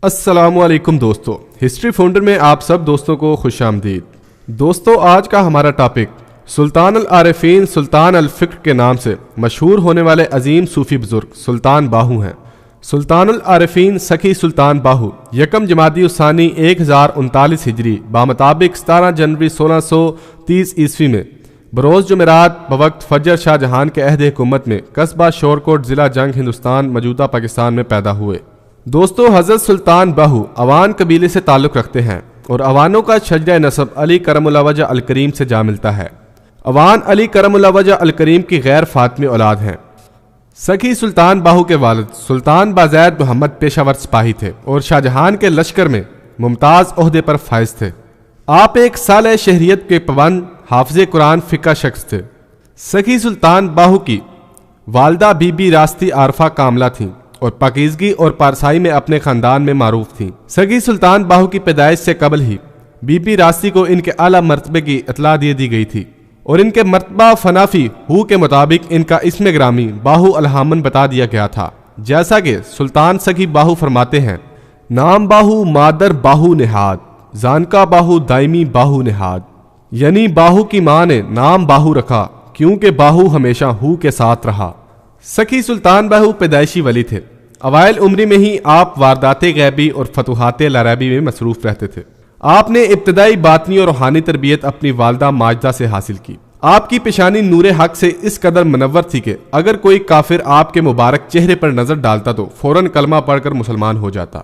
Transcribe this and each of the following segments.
السلام علیکم دوستو، ہسٹری فاؤنڈر میں آپ سب دوستوں کو خوش آمدید۔ دوستو، آج کا ہمارا ٹاپک سلطان العارفین سلطان الفکر کے نام سے مشہور ہونے والے عظیم صوفی بزرگ سلطان باہو ہیں۔ سلطان العارفین سخی سلطان باہو یکم جمادی الثانی 1039 ہجری بامطابق 17 جنوری 1630 عیسوی میں بروز جمعرات بوقت فجر شاہ جہان کے عہد حکومت میں قصبہ شورکوٹ ضلع جنگ ہندوستان موجودہ پاکستان میں پیدا ہوئے۔ دوستو، حضرت سلطان باہو اوان قبیلے سے تعلق رکھتے ہیں اور اوانوں کا شجرہ نسب علی کرم اللہ وجہ الکریم سے جا ملتا ہے۔ اوان علی کرم اللہ وجہ الکریم کی غیر فاطمی اولاد ہیں۔ سخی سلطان باہو کے والد سلطان بازید محمد پیشہ ور سپاہی تھے اور شاہ جہان کے لشکر میں ممتاز عہدے پر فائز تھے۔ آپ ایک صالح شہریت کے پابند حافظ قرآن فقہ شخص تھے۔ سخی سلطان باہو کی والدہ بی بی راستی عارفہ کاملہ تھیں اور پاکیزگی اور پارسائی میں اپنے خاندان میں معروف تھیں۔ سخی سلطان باہو کی پیدائش سے قبل ہی بی بی راستی کو ان کے اعلیٰ مرتبے کی اطلاع دی گئی تھی اور ان کے مرتبہ فنافی ہو کے مطابق ان کا اسم گرامی باہو الہامن بتا دیا گیا تھا۔ جیسا کہ سلطان سخی باہو فرماتے ہیں، نام باہو مادر باہو نہاد، زانکا باہو دائمی باہو نہاد، یعنی باہو کی ماں نے نام باہو رکھا کیونکہ باہو ہمیشہ ہو کے ساتھ رہا۔ سخی سلطان باہو پیدائشی ولی تھے۔ اوائل عمری میں ہی آپ واردات غیبی اور فتوحات لرابی میں مصروف رہتے تھے۔ آپ نے ابتدائی باطنی اور روحانی تربیت اپنی والدہ ماجدہ سے حاصل کی۔ آپ کی پیشانی نور حق سے اس قدر منور تھی کہ اگر کوئی کافر آپ کے مبارک چہرے پر نظر ڈالتا تو فوراً کلمہ پڑھ کر مسلمان ہو جاتا۔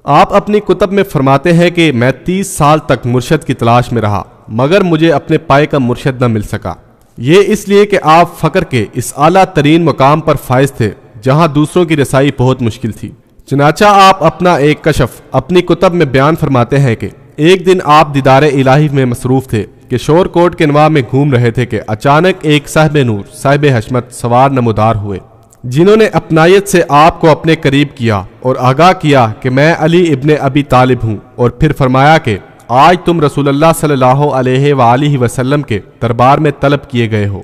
آپ اپنی کتب میں فرماتے ہیں کہ میں 30 سال تک مرشد کی تلاش میں رہا مگر مجھے اپنے پائے کا مرشد نہ مل سکا۔ یہ اس لیے کہ آپ فقر کے اس اعلیٰ ترین مقام پر فائز تھے جہاں دوسروں کی رسائی بہت مشکل تھی۔ چنانچہ آپ اپنا ایک کشف اپنی کتب میں بیان فرماتے ہیں کہ ایک دن آپ دیدار الہی میں مصروف تھے کہ شور کوٹ کے انواع میں گھوم رہے تھے کہ اچانک ایک صاحب نور صاحب حشمت سوار نمودار ہوئے، جنہوں نے اپنائیت سے آپ کو اپنے قریب کیا اور آگاہ کیا کہ میں علی ابن ابی طالب ہوں، اور پھر فرمایا کہ آج تم رسول اللہ صلی اللہ علیہ وآلہ وسلم کے دربار میں طلب کیے گئے ہو۔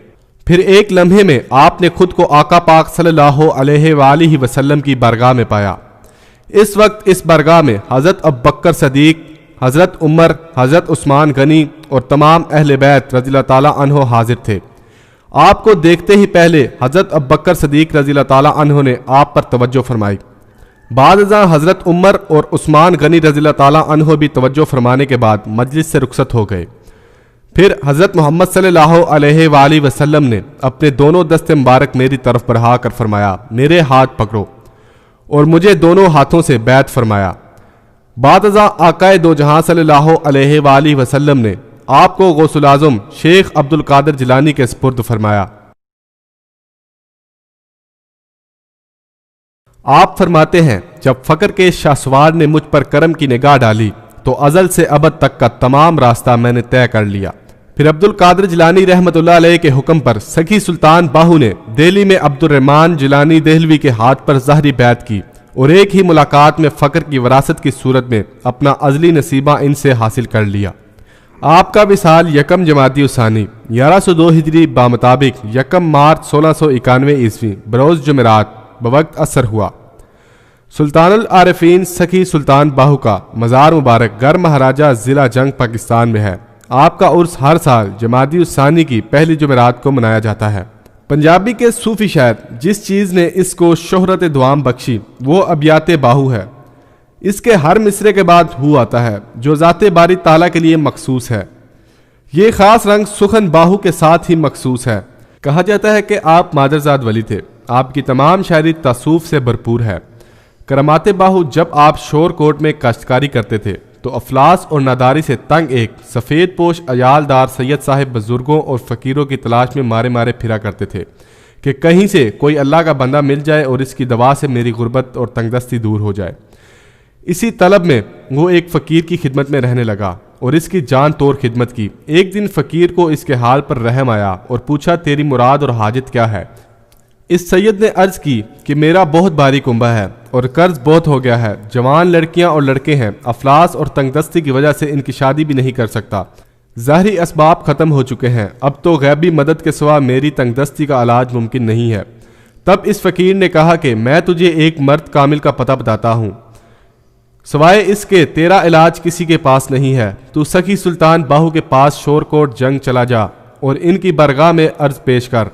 پھر ایک لمحے میں آپ نے خود کو آقا پاک صلی اللہ علیہ وآلہ وسلم کی بارگاہ میں پایا۔ اس وقت اس بارگاہ میں حضرت ابوبکر صدیق، حضرت عمر، حضرت عثمان غنی اور تمام اہل بیت رضی اللہ تعالیٰ عنہ حاضر تھے۔ آپ کو دیکھتے ہی پہلے حضرت ابوبکر صدیق رضی اللہ تعالیٰ عنہ نے آپ پر توجہ فرمائی۔ بعد ازاں حضرت عمر اور عثمان غنی رضی اللہ تعالیٰ عنہ بھی توجہ فرمانے کے بعد مجلس سے رخصت ہو گئے۔ پھر حضرت محمد صلی اللہ علیہ وآلہ وسلم نے اپنے دونوں دست مبارک میری طرف بڑھا کر فرمایا، میرے ہاتھ پکڑو، اور مجھے دونوں ہاتھوں سے بیعت فرمایا۔ بعد ازاں آقائے دو جہاں صلی اللہ علیہ وآلہ وسلم نے آپ کو غوث الاعظم شیخ عبد القادر جیلانی کے سپرد فرمایا۔ آپ فرماتے ہیں، جب فقر کے شاہسوار نے مجھ پر کرم کی نگاہ ڈالی تو ازل سے ابد تک کا تمام راستہ میں نے طے کر لیا۔ پھر عبد القادر جیلانی رحمۃ اللہ علیہ کے حکم پر سخی سلطان باہو نے دہلی میں عبد الرحمن جیلانی دہلوی کے ہاتھ پر ظاہری بیعت کی اور ایک ہی ملاقات میں فقر کی وراثت کی صورت میں اپنا ازلی نصیبہ ان سے حاصل کر لیا۔ آپ کا وصال یکم جمادی الثانی 1102 ہجری بامطابق یکم مارچ 1691 عیسوی بروز جمعرات بوقت عصر ہوا۔ سلطان العارفین سخی سلطان باہو کا مزار مبارک گر مہاراجہ ضلع جنگ پاکستان میں ہے۔ آپ کا عرس ہر سال جمادی الثانی کی پہلی جمعرات کو منایا جاتا ہے۔ پنجابی کے صوفی شاعر جس چیز نے اس کو شہرت دوام بخشی وہ ابیات باہو ہے۔ اس کے ہر مصرے کے بعد ہو آتا ہے جو ذات باری تعالیٰ کے لیے مخصوص ہے۔ یہ خاص رنگ سخن باہو کے ساتھ ہی مخصوص ہے۔ کہا جاتا ہے کہ آپ مادرزاد ولی تھے۔ آپ کی تمام شاعری تصوف سے بھرپور ہے۔ کرامات باہو جب آپ شور کوٹ میں کاشتکاری کرتے تھے تو افلاس اور ناداری سے تنگ ایک سفید پوش عیالدار سید صاحب بزرگوں اور فقیروں کی تلاش میں مارے مارے پھرا کرتے تھے کہ کہیں سے کوئی اللہ کا بندہ مل جائے اور اس کی دوا سے میری غربت اور تنگ دستی دور ہو جائے۔ اسی طلب میں وہ ایک فقیر کی خدمت میں رہنے لگا اور اس کی جان توڑ خدمت کی۔ ایک دن فقیر کو اس کے حال پر رحم آیا اور پوچھا، تیری مراد اور حاجت کیا ہے؟ اس سید نے عرض کی کہ میرا بہت بھاری کنبہ ہے اور قرض بہت ہو گیا ہے، جوان لڑکیاں اور لڑکے ہیں، افلاس اور تنگ دستی کی وجہ سے ان کی شادی بھی نہیں کر سکتا، ظاہری اسباب ختم ہو چکے ہیں، اب تو غیبی مدد کے سوا میری تنگ دستی کا علاج ممکن نہیں ہے۔ تب اس فقیر نے کہا کہ میں تجھے ایک مرد کامل کا پتہ بتاتا ہوں۔ سوائے اس کے تیرا علاج کسی کے پاس نہیں ہے، تو سخی سلطان باہو کے پاس شور کوٹ جنگ چلا جا اور ان کی برگاہ میں عرض پیش کر۔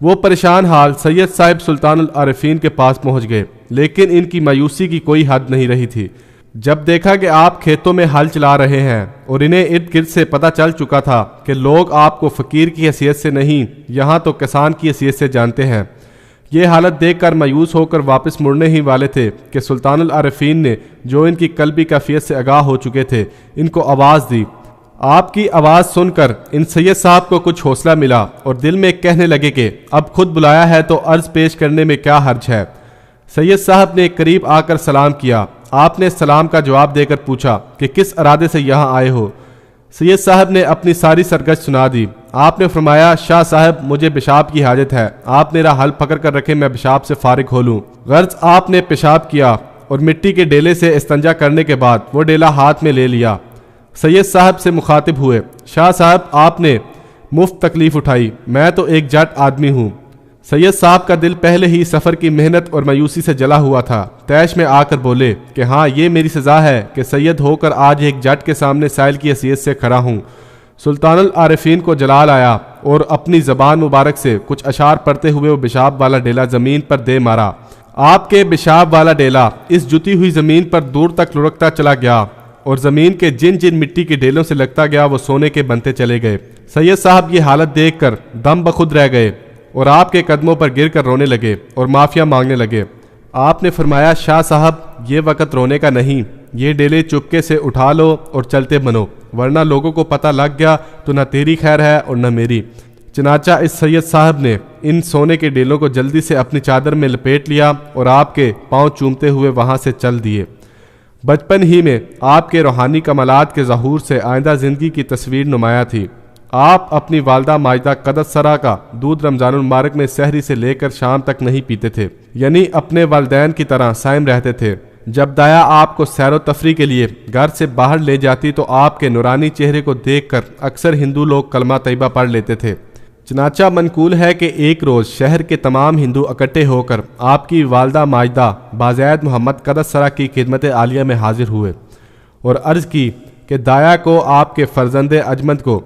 وہ پریشان حال سید صاحب سلطان العارفین کے پاس پہنچ گئے، لیکن ان کی مایوسی کی کوئی حد نہیں رہی تھی۔ جب دیکھا کہ آپ کھیتوں میں ہل چلا رہے ہیں اور انہیں ارد گرد سے پتہ چل چکا تھا کہ لوگ آپ کو فقیر کی حیثیت سے نہیں، یہاں تو کسان کی حیثیت سے جانتے ہیں، یہ حالت دیکھ کر مایوس ہو کر واپس مڑنے ہی والے تھے کہ سلطان العارفین نے، جو ان کی قلبی کیفیت سے آگاہ ہو چکے تھے، ان کو آواز دی۔ آپ کی آواز سن کر ان سید صاحب کو کچھ حوصلہ ملا اور دل میں کہنے لگے کہ اب خود بلایا ہے تو عرض پیش کرنے میں کیا حرج ہے۔ سید صاحب نے قریب آ کر سلام کیا۔ آپ نے سلام کا جواب دے کر پوچھا کہ کس ارادے سے یہاں آئے ہو؟ سید صاحب نے اپنی ساری سرگشت سنا دی۔ آپ نے فرمایا، شاہ صاحب مجھے پیشاب کی حاجت ہے، آپ میرا حل پکڑ کر رکھے، میں پیشاب سے فارغ ہو لوں۔ غرض آپ نے پیشاب کیا اور مٹی کے ڈیلے سے استنجا کرنے کے بعد وہ ڈیلا ہاتھ میں لے لیا۔ سید صاحب سے مخاطب ہوئے، شاہ صاحب آپ نے مفت تکلیف اٹھائی، میں تو ایک جٹ آدمی ہوں۔ سید صاحب کا دل پہلے ہی سفر کی محنت اور مایوسی سے جلا ہوا تھا، طیش میں آ کر بولے کہ ہاں یہ میری سزا ہے کہ سید ہو کر آج ایک جٹ کے سامنے سائل کی حیثیت سے کھڑا ہوں۔ سلطان العارفین کو جلال آیا اور اپنی زبان مبارک سے کچھ اشعار پڑھتے ہوئے وہ پیشاب والا ڈیلا زمین پر دے مارا۔ آپ کے پیشاب والا ڈیلا اس جتی ہوئی زمین پر دور تک لڑکتا چلا گیا اور زمین کے جن جن مٹی کے ڈیلوں سے لگتا گیا وہ سونے کے بنتے چلے گئے۔ سید صاحب یہ حالت دیکھ کر دم بخود رہ گئے اور آپ کے قدموں پر گر کر رونے لگے اور معافیا مانگنے لگے۔ آپ نے فرمایا، شاہ صاحب یہ وقت رونے کا نہیں، یہ ڈیلے چپکے سے اٹھا لو اور چلتے بنو، ورنہ لوگوں کو پتہ لگ گیا تو نہ تیری خیر ہے اور نہ میری۔ چنانچہ اس سید صاحب نے ان سونے کے ڈیلوں کو جلدی سے اپنی چادر میں لپیٹ لیا اور آپ کے پاؤں چومتے ہوئے وہاں سے چل دیے۔ بچپن ہی میں آپ کے روحانی کمالات کے ظہور سے آئندہ زندگی کی تصویر نمایاں تھی۔ آپ اپنی والدہ ماجدہ قدس سرا کا دودھ رمضان المبارک میں سحری سے لے کر شام تک نہیں پیتے تھے، یعنی اپنے والدین کی طرح صائم رہتے تھے۔ جب دایا آپ کو سیر و تفریح کے لیے گھر سے باہر لے جاتی تو آپ کے نورانی چہرے کو دیکھ کر اکثر ہندو لوگ کلمہ طیبہ پڑھ لیتے تھے۔ چنانچہ منقول ہے کہ ایک روز شہر کے تمام ہندو اکٹھے ہو کر آپ کی والدہ ماجدہ بازید محمد قدس سرا کی خدمت عالیہ میں حاضر ہوئے اور عرض کی کہ دایا کو آپ کے فرزند اجمد کو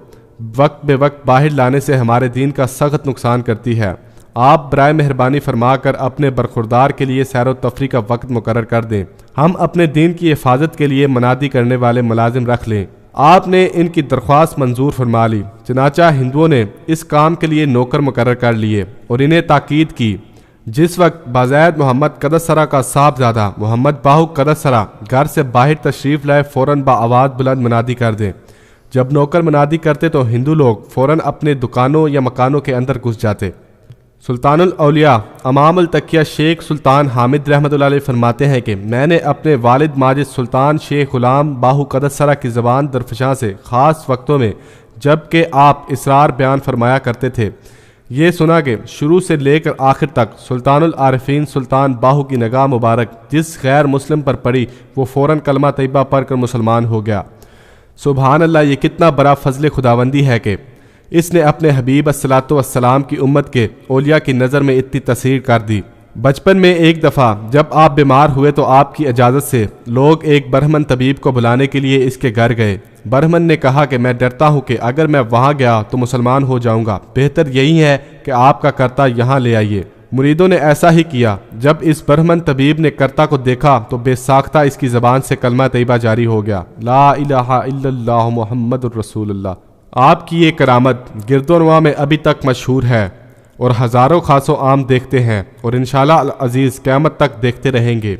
وقت بے وقت باہر لانے سے ہمارے دین کا سخت نقصان کرتی ہے، آپ برائے مہربانی فرما کر اپنے برخوردار کے لیے سیر و تفریح کا وقت مقرر کر دیں، ہم اپنے دین کی حفاظت کے لیے منادی کرنے والے ملازم رکھ لیں۔ آپ نے ان کی درخواست منظور فرما لی۔ چنانچہ ہندوؤں نے اس کام کے لیے نوکر مقرر کر لیے اور انہیں تاکید کی، جس وقت بازید محمد قدس سرا کا صاحبزادہ محمد باہو قدس سرا گھر سے باہر تشریف لائے فوراً بآواز بلند منادی کر دیں۔ جب نوکر منادی کرتے تو ہندو لوگ فوراً اپنے دکانوں یا مکانوں کے اندر گھس جاتے۔ سلطان الاولیاء امام التقیہ شیخ سلطان حامد رحمۃ اللہ علیہ فرماتے ہیں کہ میں نے اپنے والد ماجد سلطان شیخ غلام باہو قدس سرا کی زبان درفشاں سے خاص وقتوں میں جب کہ آپ اسرار بیان فرمایا کرتے تھے یہ سنا کہ شروع سے لے کر آخر تک سلطان العارفین سلطان باہو کی نگاہ مبارک جس غیر مسلم پر پڑی وہ فوراً کلمہ طیبہ پڑھ کر مسلمان ہو گیا۔ سبحان اللہ، یہ کتنا بڑا فضل خداوندی ہے کہ اس نے اپنے حبیب الصلاۃ والسلام کی امت کے اولیاء کی نظر میں اتنی تاثیر کر دی۔ بچپن میں ایک دفعہ جب آپ بیمار ہوئے تو آپ کی اجازت سے لوگ ایک برہمن طبیب کو بلانے کے لیے اس کے گھر گئے۔ برہمن نے کہا کہ میں ڈرتا ہوں کہ اگر میں وہاں گیا تو مسلمان ہو جاؤں گا، بہتر یہی ہے کہ آپ کا کرتا یہاں لے آئیے۔ مریدوں نے ایسا ہی کیا۔ جب اس برہمن طبیب نے کرتا کو دیکھا تو بے ساختہ اس کی زبان سے کلمہ طیبہ جاری ہو گیا، لا الہ الا اللہ محمد الرسول اللہ۔ آپ کی یہ کرامت گرد و نواح میں ابھی تک مشہور ہے اور ہزاروں خاص و عام دیکھتے ہیں اور انشاءاللہ العزیز قیامت تک دیکھتے رہیں گے۔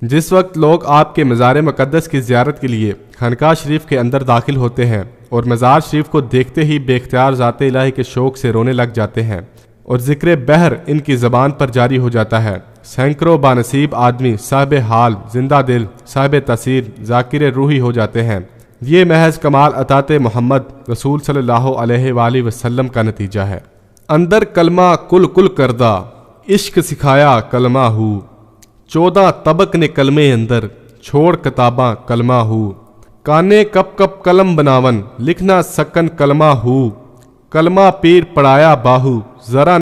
جس وقت لوگ آپ کے مزار مقدس کی زیارت کے لیے خانقاہ شریف کے اندر داخل ہوتے ہیں اور مزار شریف کو دیکھتے ہی بے اختیار ذات الہی کے شوق سے رونے لگ جاتے ہیں اور ذکر بحر ان کی زبان پر جاری ہو جاتا ہے، سینکڑوں بانصیب آدمی صاحب حال، زندہ دل، صاحب تاثیر، ذاکر روحی ہو جاتے ہیں۔ یہ محض کمال عطات محمد رسول صلی اللہ علیہ وآلہ وسلم کا نتیجہ ہے۔ اندر کلمہ کل کل کردہ، عشق سکھایا کلمہ ہو، 14 طبق نے کلمے اندر، چھوڑ کتاباں کلمہ ہو، کانے کپ کپ قلم بناون، لکھنا سکن کلمہ ہو، کلمہ پیر پڑھایا باہو، ذرا